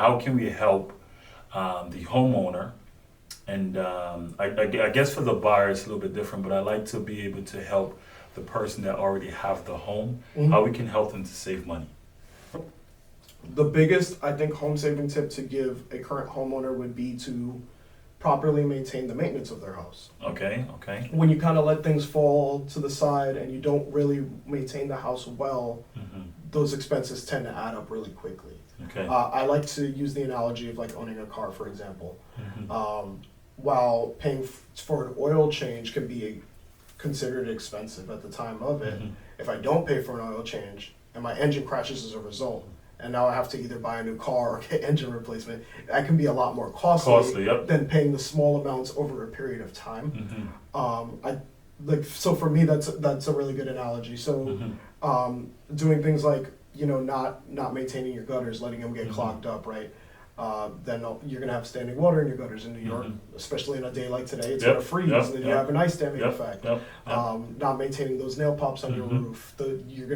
how can we help the homeowner? And I guess for the buyer it's a little bit different, but I like to be able to help the person that already have the home, how we can help them to save money. The biggest, I think, home saving tip to give a current homeowner would be to properly maintain the maintenance of their house. Okay. When you kind of let things fall to the side and you don't really maintain the house well, those expenses tend to add up really quickly. Okay. I like to use the analogy of like owning a car, for example. While paying for an oil change can be considered expensive at the time of it, if I don't pay for an oil change and my engine crashes as a result, and now I have to either buy a new car or get engine replacement, that can be a lot more costly Yep. than paying the small amounts over a period of time. So for me, that's a really good analogy. So doing things like, you know, not maintaining your gutters, letting them get clogged up, right? Then you're gonna have standing water in your gutters in New York, especially in a day like today. It's gonna freeze, and then you have an ice damming effect. Not maintaining those nail pops on your roof, you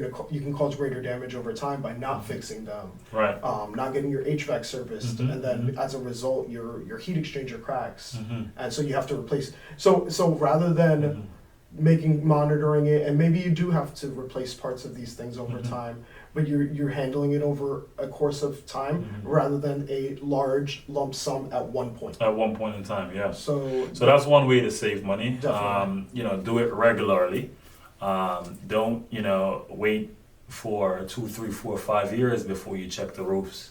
can cause greater damage over time by not fixing them. Right. Not getting your HVAC serviced, and then as a result, your heat exchanger cracks, and so you have to replace. So rather than monitoring it, and maybe you do have to replace parts of these things over time, but you're handling it over a course of time rather than a large lump sum at one point. At one point in time, yeah. So that's one way to save money. Definitely. You know, do it regularly. Don't, you know, wait for 2, 3, 4, 5 years before you check the roofs,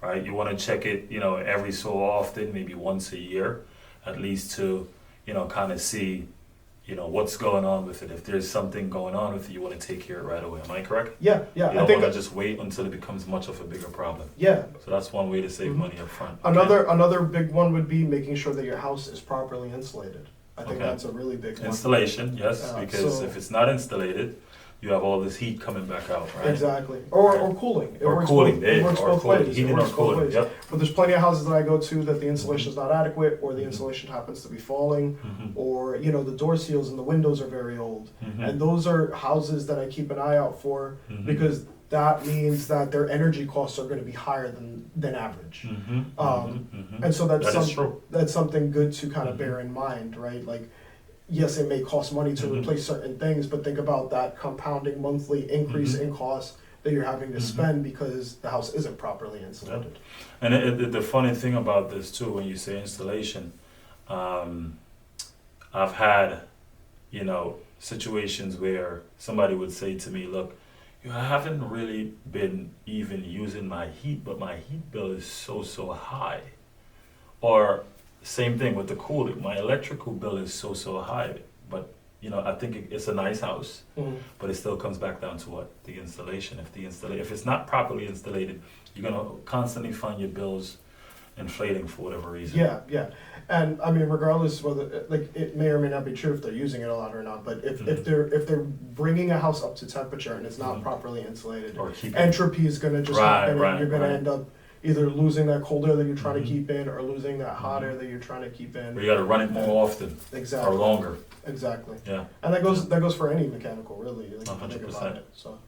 right? You want to check it, you know, every so often, maybe once a year, at least to, you know, kind of see, you know, what's going on with it. If there's something going on with it, you want to take care of it right away. Am I correct? Yeah. You I don't think want to just wait until it becomes much of a bigger problem. yeah. So that's one way to save money up front. Another big one would be making sure that your house is properly insulated. I think Okay. that's a really big one. Installation, yes, because so- if it's not insulated, you have all this heat coming back out, right? Exactly. Or cooling. It Or works cooling, both, it works or both cooling, ways. heating It or works both cooling, ways. yep. But there's plenty of houses that I go to that the insulation is not adequate, or the insulation happens to be falling, or you know the door seals and the windows are very old. And those are houses that I keep an eye out for because that means that their energy costs are going to be higher than average. And so that's something good to kind of bear in mind, right? Like, yes, it may cost money to replace certain things, but think about that compounding monthly increase in cost that you're having to spend because the house isn't properly insulated. And the funny thing about this too, when you say installation, I've had, you know, situations where somebody would say to me, look, you haven't really been even using my heat, but my heat bill is so high. Or same thing with the cooling. My electrical bill is so high, but you know, I think it's a nice house, but it still comes back down to what? The installation. If it's not properly installated, you're gonna constantly find your bills inflating for whatever reason. Yeah. And I mean, regardless whether like it may or may not be true if they're using it a lot or not, but if they're bringing a house up to temperature and it's not properly insulated, Or keep entropy is gonna just happen, and you're gonna right. end up either losing that cold air that you're trying to keep in or losing that hot air that you're trying to keep in. Where you gotta run it more often Exactly. or longer. Exactly. Yeah. And that goes for any mechanical, really. Like, if you think 100%. about it. So.